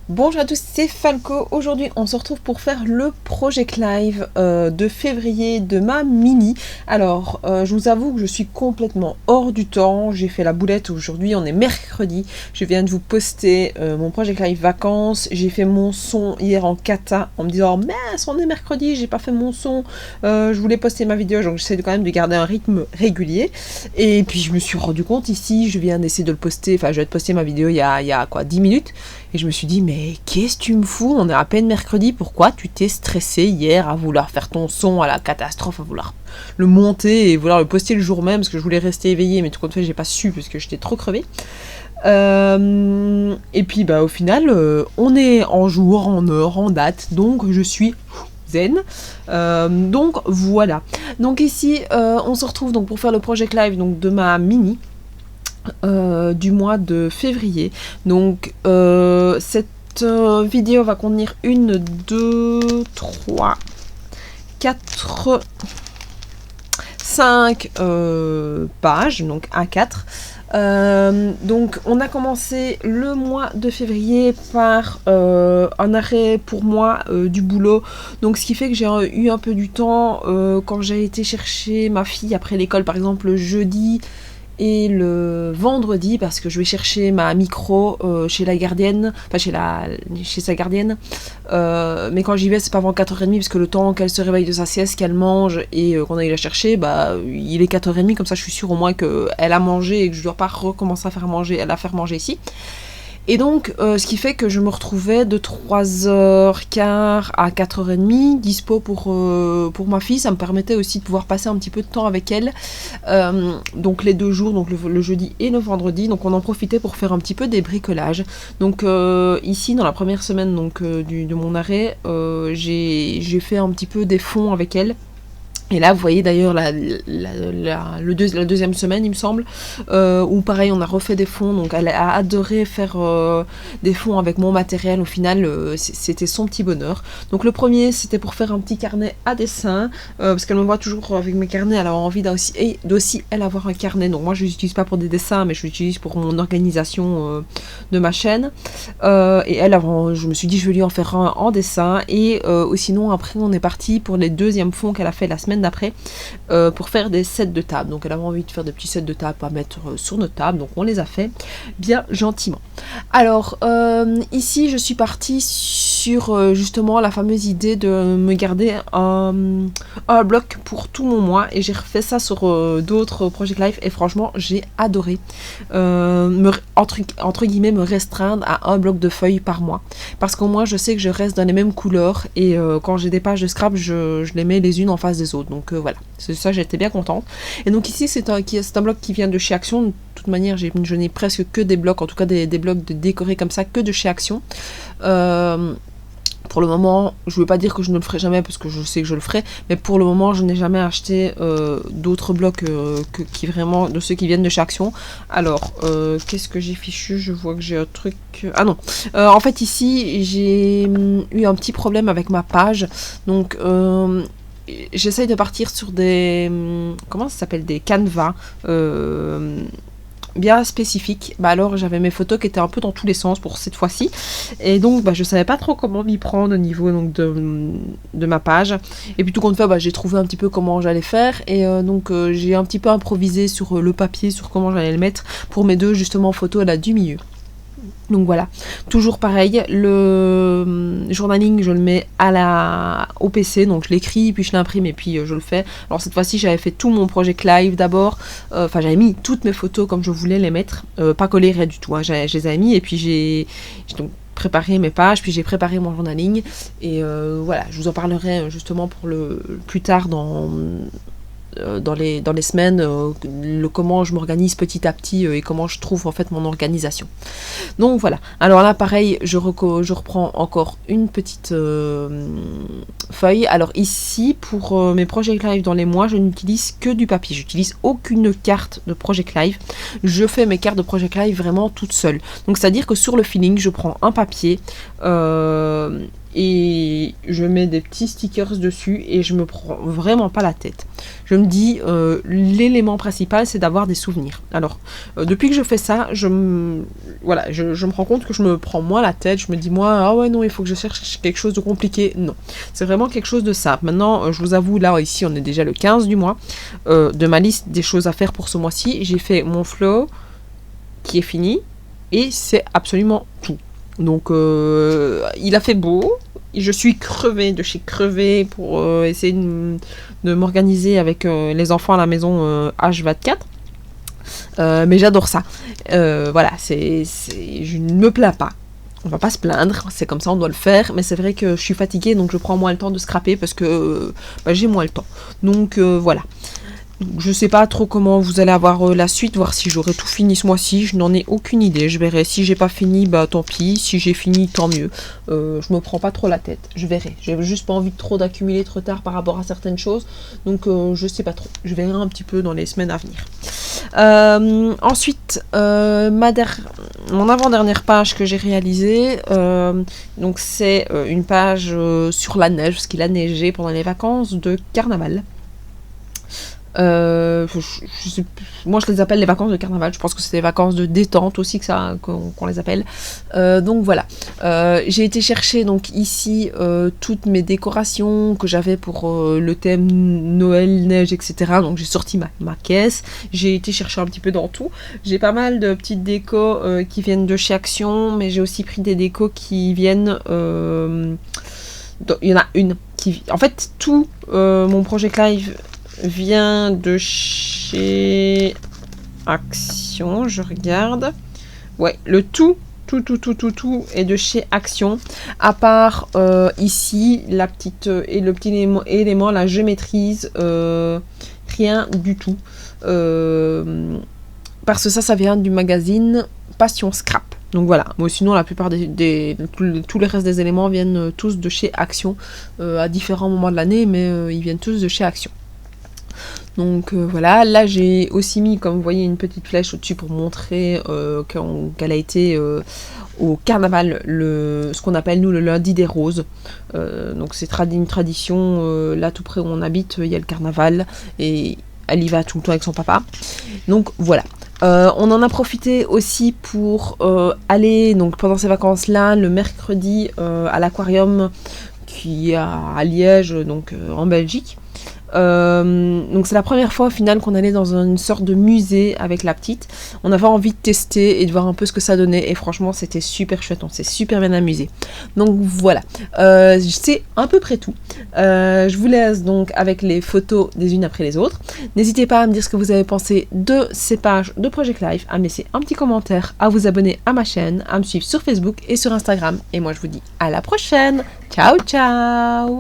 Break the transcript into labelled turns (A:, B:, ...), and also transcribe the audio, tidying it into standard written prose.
A: Bonjour à tous, c'est Falco. Aujourd'hui on se retrouve pour faire le Project Live de février de ma mini. Alors je vous avoue que je suis complètement hors du temps. J'ai fait la boulette aujourd'hui, on est mercredi. Je viens de vous poster mon Project Live vacances. J'ai fait mon son hier en kata en me disant mince, on est mercredi, j'ai pas fait mon son. Je voulais poster ma vidéo, donc j'essaie quand même de garder un rythme régulier. Et puis je me suis rendu compte ici, je viens d'essayer de le poster, enfin je vais te poster ma vidéo il y a quoi, 10 minutes. Et je me suis dit, mais qu'est-ce que tu me fous? On est à peine mercredi, pourquoi tu t'es stressé hier à vouloir faire ton son à la catastrophe, à vouloir le monter et vouloir le poster le jour même, parce que je voulais rester éveillée, mais tout compte fait, j'ai pas su, parce que j'étais trop crevée. Et puis, bah, au final, on est en jour, en heure, en date, donc je suis zen. Donc, voilà. Donc ici, on se retrouve donc pour faire le Project Live donc, de ma mini. Du mois de février. Donc cette vidéo va contenir 1, 2, 3, 4, 5 pages, donc A4. Donc on a commencé le mois de février par un arrêt pour moi du boulot, donc ce qui fait que j'ai eu un peu du temps quand j'ai été chercher ma fille après l'école, par exemple le jeudi et le vendredi, parce que je vais chercher ma micro chez la gardienne, enfin chez sa gardienne, mais quand j'y vais c'est pas avant 4h30, parce que le temps qu'elle se réveille de sa sieste, qu'elle mange et qu'on aille la chercher, bah il est 4h30, comme ça je suis sûre au moins qu'elle a mangé et que je dois pas recommencer à faire manger ici. Et donc, ce qui fait que je me retrouvais de 3h15 à 4h30 dispo pour ma fille. Ça me permettait aussi de pouvoir passer un petit peu de temps avec elle. Donc les 2 jours, donc le jeudi et le vendredi. Donc on en profitait pour faire un petit peu des bricolages. Donc ici, dans la première semaine donc, de mon arrêt, j'ai fait un petit peu des fonds avec elle. Et là, vous voyez d'ailleurs la deuxième semaine, il me semble, où pareil, on a refait des fonds. Donc, elle a adoré faire des fonds avec mon matériel. Au final, c'était son petit bonheur. Donc, le premier, c'était pour faire un petit carnet à dessin, parce qu'elle me voit toujours avec mes carnets. Elle a envie d'aussi, elle, avoir un carnet. Donc, moi, je l'utilise pas pour des dessins, mais je l'utilise pour mon organisation de ma chaîne. Et elle, avant, je me suis dit, je vais lui en faire un en dessin. Et sinon, après, on est parti pour les deuxièmes fonds qu'elle a fait la semaine d'après pour faire des sets de table. Donc elle avait envie de faire des petits sets de table à mettre sur notre table, donc on les a fait bien gentiment. Alors ici je suis partie sur justement la fameuse idée de me garder un bloc pour tout mon mois, et j'ai refait ça sur d'autres Project Live et franchement j'ai adoré entre guillemets me restreindre à un bloc de feuilles par mois, parce qu'au moins je sais que je reste dans les mêmes couleurs, et quand j'ai des pages de scrap je les mets les unes en face des autres. Donc voilà, c'est ça, j'étais bien contente. Et donc ici c'est un bloc qui vient de chez Action. De toute manière je n'ai presque que des blocs, en tout cas des blocs de décorés comme ça, que de chez Action. Pour le moment, je ne veux pas dire que je ne le ferai jamais, parce que je sais que je le ferai, mais pour le moment je n'ai jamais acheté d'autres blocs qui vraiment de ceux qui viennent de chez Action. Alors qu'est-ce que j'ai fichu? Je vois que j'ai un truc, ah non, en fait ici j'ai eu un petit problème avec ma page. Donc j'essaye de partir sur des, comment ça s'appelle, des canevas bien spécifiques. Bah alors j'avais mes photos qui étaient un peu dans tous les sens pour cette fois-ci, et donc bah, je savais pas trop comment m'y prendre au niveau donc, de ma page. Et puis tout compte fait, bah, j'ai trouvé un petit peu comment j'allais faire, et donc j'ai un petit peu improvisé sur le papier, sur comment j'allais le mettre pour mes deux justement photos là du milieu. Donc voilà, toujours pareil, le journaling je le mets au PC, donc je l'écris, puis je l'imprime et puis je le fais. Alors cette fois-ci j'avais fait tout mon Project Live d'abord, enfin j'avais mis toutes mes photos comme je voulais les mettre, pas collées, rien du tout, hein. Je les avais mis, et puis j'ai donc préparé mes pages, puis j'ai préparé mon journaling, et voilà, je vous en parlerai justement pour le plus tard dans les semaines, comment je m'organise petit à petit et comment je trouve en fait mon organisation. Donc voilà, alors là pareil, je reprends encore une petite feuille. Alors ici pour mes Project Live dans les mois, je n'utilise que du papier, j'utilise aucune carte de Project Live, je fais mes cartes de Project Live vraiment toute seule. Donc c'est à dire que sur le feeling je prends un papier et je mets des petits stickers dessus et je me prends vraiment pas la tête. Je me dis, l'élément principal, c'est d'avoir des souvenirs. Alors, depuis que je fais ça, je me rends compte que je me prends moins la tête. Je me dis, moi, ah ouais, non, il faut que je cherche quelque chose de compliqué. Non, c'est vraiment quelque chose de simple. Maintenant, je vous avoue, là, ici, on est déjà le 15 du mois. De ma liste des choses à faire pour ce mois-ci, j'ai fait mon flow qui est fini et c'est absolument tout. Donc, il a fait beau. Je suis crevée de chez crevée pour essayer de m'organiser avec les enfants à la maison H24. Mais j'adore ça. Voilà, je ne me plains pas. On va pas se plaindre, c'est comme ça, on doit le faire. Mais c'est vrai que je suis fatiguée, donc je prends moins le temps de scraper parce que j'ai moins le temps. Donc voilà. Je sais pas trop comment vous allez avoir la suite, voir si j'aurai tout fini ce mois-ci, je n'en ai aucune idée, je verrai. Si j'ai pas fini, bah tant pis, si j'ai fini, tant mieux. Je me prends pas trop la tête, je verrai. J'ai juste pas envie de trop d'accumuler trop tard par rapport à certaines choses, donc je sais pas trop. Je verrai un petit peu dans les semaines à venir. Ensuite, mon avant-dernière page que j'ai réalisée, donc c'est une page sur la neige, parce qu'il a neigé pendant les vacances de carnaval. Moi je les appelle les vacances de carnaval, je pense que c'est des vacances de détente aussi qu'on les appelle. Donc voilà, j'ai été chercher donc ici toutes mes décorations que j'avais pour le thème Noël, neige, etc. Donc j'ai sorti ma caisse, j'ai été chercher un petit peu dans tout. J'ai pas mal de petites décos qui viennent de chez Action, mais j'ai aussi pris des décos qui viennent... il y en a une qui... En fait, tout mon Project Live vient de chez Action, je regarde. Ouais, le tout est de chez Action. À part ici, la petite et le petit élément, là, je maîtrise rien du tout. Parce que ça vient du magazine Passion Scrap. Donc voilà, moi sinon la plupart tous les restes des éléments viennent tous de chez Action à différents moments de l'année, mais ils viennent tous de chez Action. Donc voilà, là j'ai aussi mis, comme vous voyez, une petite flèche au-dessus pour montrer qu'elle a été au carnaval, ce qu'on appelle nous le lundi des roses. Donc c'est une tradition, là tout près où on habite, il y a le carnaval et elle y va tout le temps avec son papa. Donc voilà. On en a profité aussi pour aller, donc pendant ces vacances-là, le mercredi à l'aquarium qui est à Liège, donc en Belgique. Donc c'est la première fois au final qu'on allait dans une sorte de musée avec la petite. On avait envie de tester et de voir un peu ce que ça donnait et franchement c'était super chouette, on s'est super bien amusé. Donc voilà, c'est à peu près tout. Je vous laisse donc avec les photos des unes après les autres. N'hésitez pas à me dire ce que vous avez pensé de ces pages de Project Life, à me laisser un petit commentaire, à vous abonner à ma chaîne, à me suivre sur Facebook et sur Instagram. Et moi je vous dis à la prochaine. Ciao ciao.